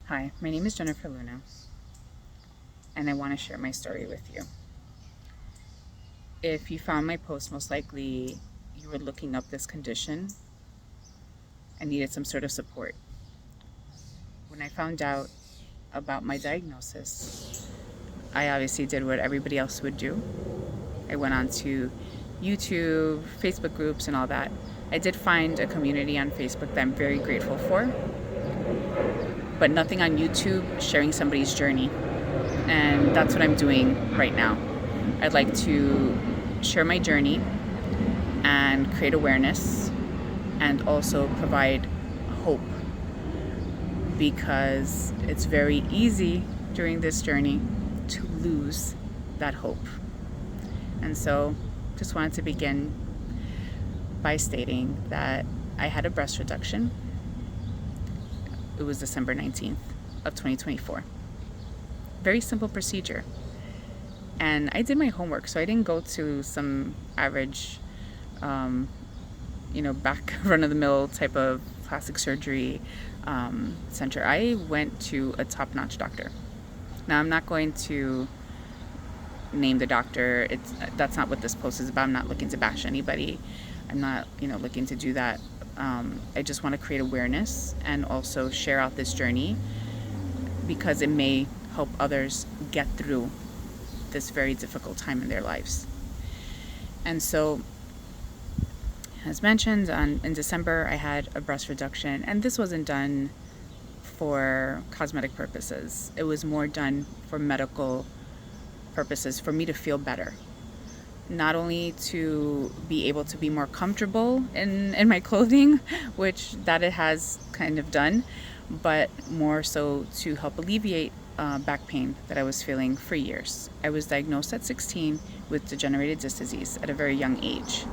Hi, my name is Jennifer Luna, and I want to share my story with you. If you found my post, most likely you were looking up this condition and needed some sort of support. When I found out about my diagnosis, I obviously did what everybody else would do. I went on to YouTube, Facebook groups, and all that. I did find a community on Facebook that I'm very grateful for, but nothing on YouTube sharing somebody's journey. And that's what I'm doing right now. I'd like to share my journey and create awareness and also provide hope, because it's very easy during this journey to lose that hope. And so just wanted to begin by stating that I had a breast reduction. It was December 19th of 2024. Very simple procedure. And I did my homework, so I didn't go to some average, back run-of-the-mill type of plastic surgery center. I went to a top-notch doctor. Now, I'm not going to name the doctor. That's not what this post is about. I'm not looking to bash anybody. I'm not, looking to do that. I just want to create awareness and also share out this journey, because it may help others get through this very difficult time in their lives. And so, as mentioned, in December, I had a breast reduction, and this wasn't done for cosmetic purposes. It was more done for medical purposes, for me to feel better. Not only to be able to be more comfortable in my clothing, which that it has kind of done, but more so to help alleviate back pain that I was feeling for years. I was diagnosed at 16 with degenerative disc disease at a very young age.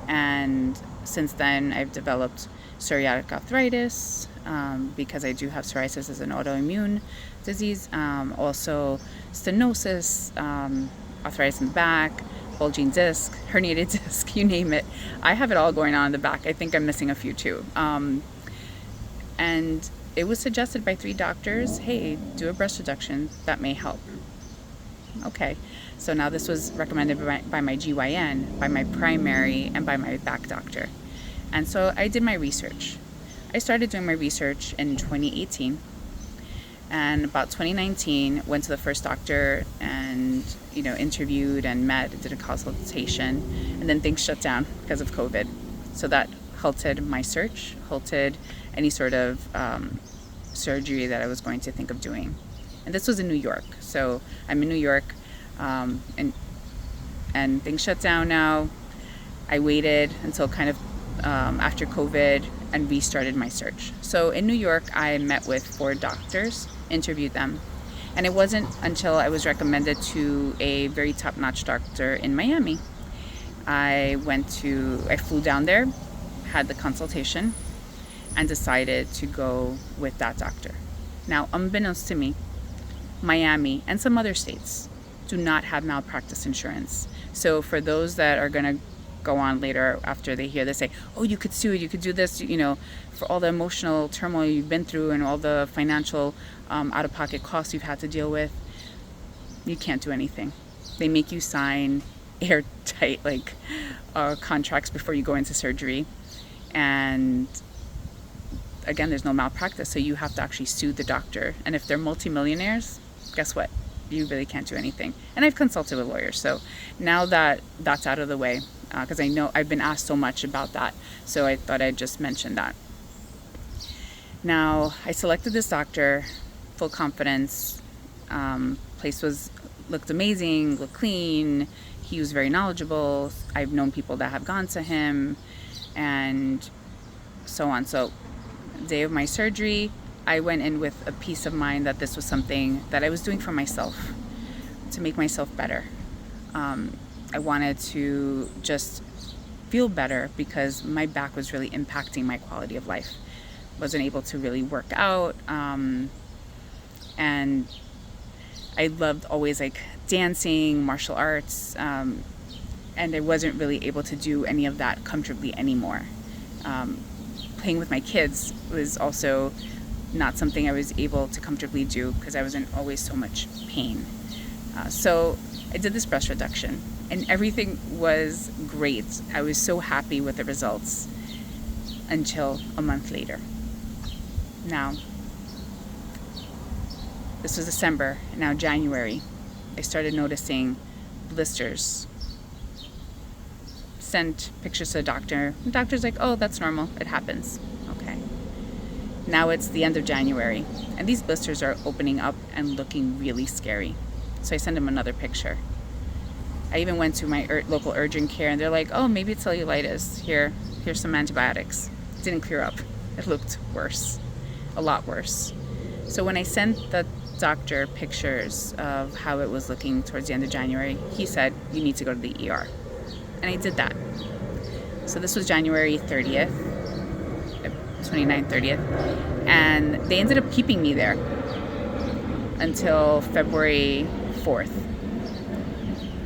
And since then, I've developed psoriatic arthritis, because I do have psoriasis as an autoimmune disease. Also stenosis, arthritis in the back, bulging disc, herniated disc, you name it. I have it all going on in the back. I think I'm missing a few too. And it was suggested by 3 doctors, hey, do a breast reduction, that may help. Okay, so now this was recommended by my GYN, by my primary, and by my back doctor. And so I did my research. I started doing my research in 2018, and about 2019 went to the first doctor and interviewed and met, did a consultation, and then things shut down because of COVID. So that halted my search, halted any sort of surgery that I was going to think of doing. And this was in New York. So I'm in New York, and things shut down now. I waited until kind of after COVID and restarted my search. So in New York, I met with 4 doctors, interviewed them. And it wasn't until I was recommended to a very top-notch doctor in Miami. I flew down there, had the consultation, and decided to go with that doctor. Now, unbeknownst to me, Miami and some other states do not have malpractice insurance. So for those that are going to go on later after they hear this, say, oh, you could sue, you could do this, for all the emotional turmoil you've been through and all the financial out-of-pocket costs you've had to deal with, you can't do anything. They make you sign airtight contracts before you go into surgery. And again, there's no malpractice, so you have to actually sue the doctor. And if they're multimillionaires, guess what? You really can't do anything. And I've consulted with lawyers, so now that that's out of the way, because I know I've been asked so much about that, so I thought I'd just mention that. Now, I selected this doctor, full confidence. Place looked amazing, looked clean. He was very knowledgeable. I've known people that have gone to him, and so on. So, day of my surgery, I went in with a peace of mind that this was something that I was doing for myself, to make myself better. I wanted to just feel better because my back was really impacting my quality of life. Wasn't able to really work out, and I loved always dancing, martial arts, and I wasn't really able to do any of that comfortably anymore. Playing with my kids was also not something I was able to comfortably do because I was in always so much pain. So I did this breast reduction and everything was great. I was so happy with the results until a month later. Now, this was December, now January, I started noticing blisters. Sent pictures to the doctor. The doctor's like, oh, that's normal, it happens. Okay. Now it's the end of January, and these blisters are opening up and looking really scary. So I sent him another picture. I even went to my local urgent care, and they're like, oh, maybe it's cellulitis. Here's some antibiotics. It didn't clear up. It looked worse, a lot worse. So when I sent the doctor pictures of how it was looking towards the end of January, he said, you need to go to the ER. And I did that. So this was January 30th, 29th, 30th. And they ended up keeping me there until February 4th.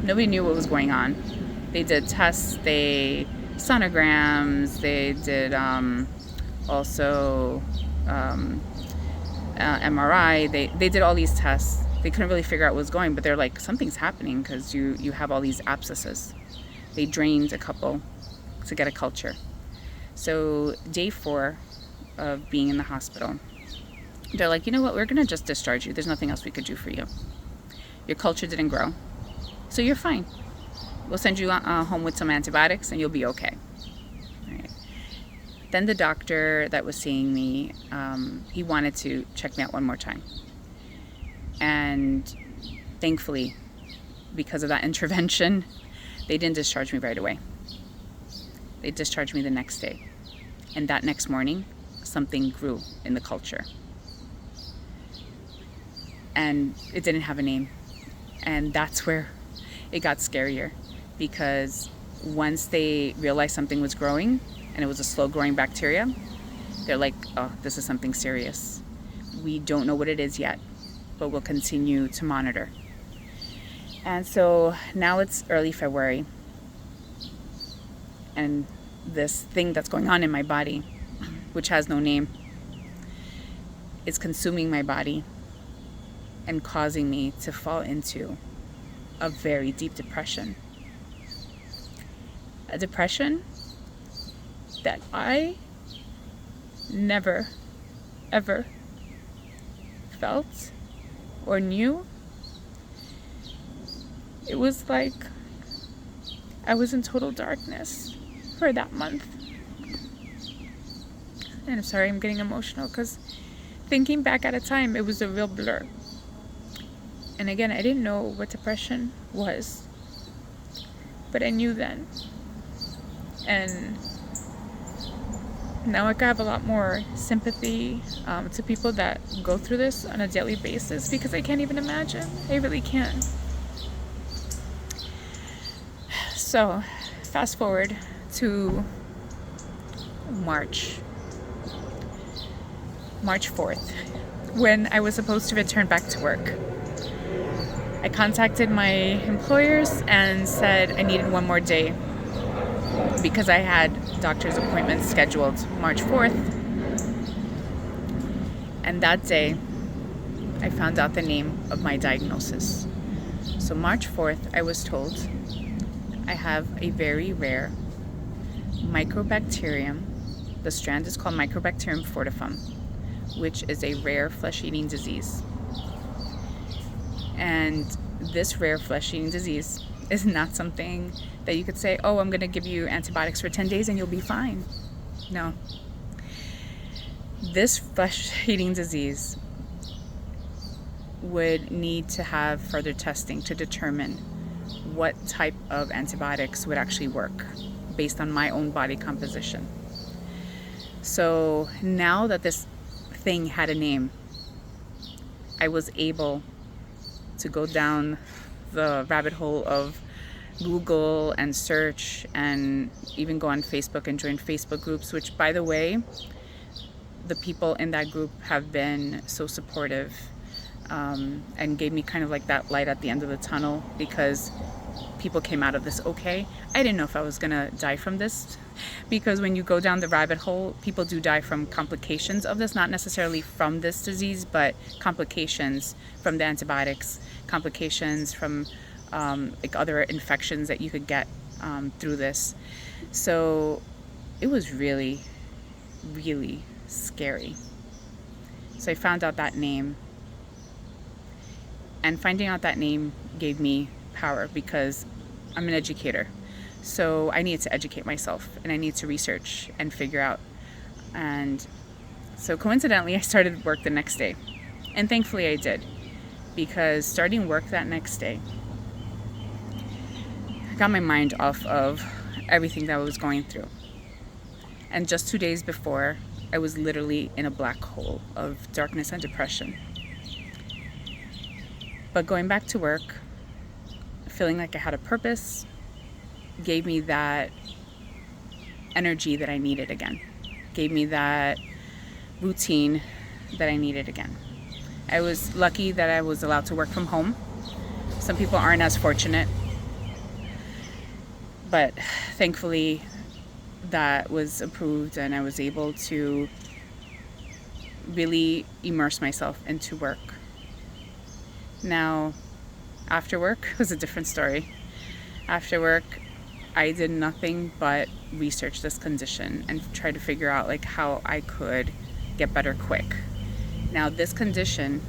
Nobody knew what was going on. They did tests, sonograms, they did also MRI. They did all these tests. They couldn't really figure out what was going, but they're like, something's happening because you have all these abscesses. They drained a couple to get a culture. So day 4 of being in the hospital, they're like, you know what, we're gonna just discharge you. There's nothing else we could do for you. Your culture didn't grow, so you're fine. We'll send you home with some antibiotics and you'll be okay. All right. Then the doctor that was seeing me, he wanted to check me out one more time. And thankfully, because of that intervention, they didn't discharge me right away. They discharged me the next day. And that next morning, something grew in the culture. And it didn't have a name. And that's where it got scarier, because once they realized something was growing and it was a slow growing bacteria, they're like, oh, this is something serious. We don't know what it is yet, but we'll continue to monitor. And so now it's early February, and this thing that's going on in my body, which has no name, is consuming my body and causing me to fall into a very deep depression. A depression that I never, ever felt or knew. It was like I was in total darkness for that month. And I'm sorry, I'm getting emotional because thinking back at a time, it was a real blur. And again, I didn't know what depression was, but I knew then. And now I have a lot more sympathy to people that go through this on a daily basis, because I can't even imagine. I really can't. So, fast forward to March 4th, when I was supposed to return back to work. I contacted my employers and said I needed one more day because I had doctor's appointments scheduled March 4th. And that day, I found out the name of my diagnosis. So March 4th, I was told I have a very rare Mycobacterium. The strand is called Mycobacterium Fortuitum, which is a rare flesh-eating disease. And this rare flesh-eating disease is not something that you could say, oh, I'm going to give you antibiotics for 10 days and you'll be fine. No. This flesh-eating disease would need to have further testing to determine what type of antibiotics would actually work based on my own body composition. So now that this thing had a name, I was able to go down the rabbit hole of Google and search, and even go on Facebook and join Facebook groups, which, by the way, the people in that group have been so supportive and gave me kind of like that light at the end of the tunnel, because people came out of this okay. I didn't know if I was gonna die from this, because when you go down the rabbit hole, people do die from complications of this, not necessarily from this disease, but complications from the antibiotics, complications from like other infections that you could get through this. So it was really, really scary. So I found out that name, and finding out that name gave me power, because I'm an educator. So I needed to educate myself, and I need to research and figure out. And so coincidentally, I started work the next day. And thankfully I did, because starting work that next day, I got my mind off of everything that I was going through. And just 2 days before, I was literally in a black hole of darkness and depression. But going back to work, feeling like I had a purpose, gave me that energy that I needed again. Gave me that routine that I needed again. I was lucky that I was allowed to work from home. Some people aren't as fortunate. But thankfully, that was approved, and I was able to really immerse myself into work. Now, after work was a different story. After work, I did nothing but research this condition and try to figure out like how I could get better quick. Now, this condition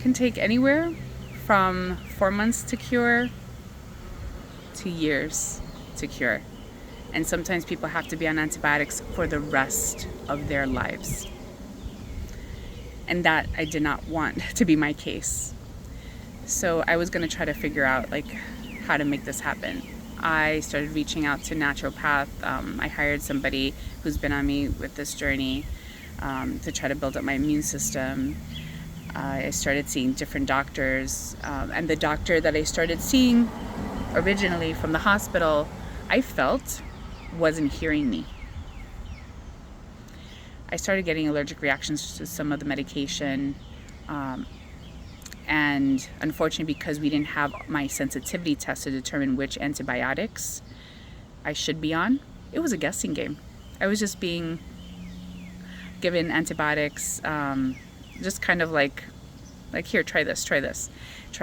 can take anywhere from 4 months to cure to years to cure. And sometimes people have to be on antibiotics for the rest of their lives. And that I did not want to be my case. So I was going to try to figure out like how to make this happen. I started reaching out to naturopath. I hired somebody who's been on me with this journey to try to build up my immune system. I started seeing different doctors, and the doctor that I started seeing originally from the hospital, I felt wasn't hearing me. I started getting allergic reactions to some of the medication, and unfortunately, because we didn't have my sensitivity test to determine which antibiotics I should be on, it was a guessing game. I was just being given antibiotics, just kind of like here, try this, try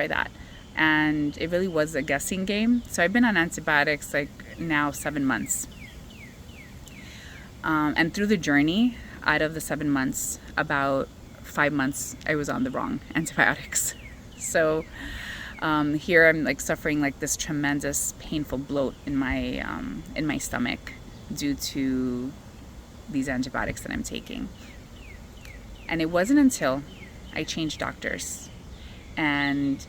that. And it really was a guessing game. So I've been on antibiotics like now 7 months. And through the journey, out of the 7 months, about 5 months, I was on the wrong antibiotics. So here I'm like suffering like this tremendous painful bloat in my stomach due to these antibiotics that I'm taking. And it wasn't until I changed doctors and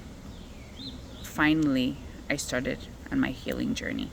finally I started on my healing journey.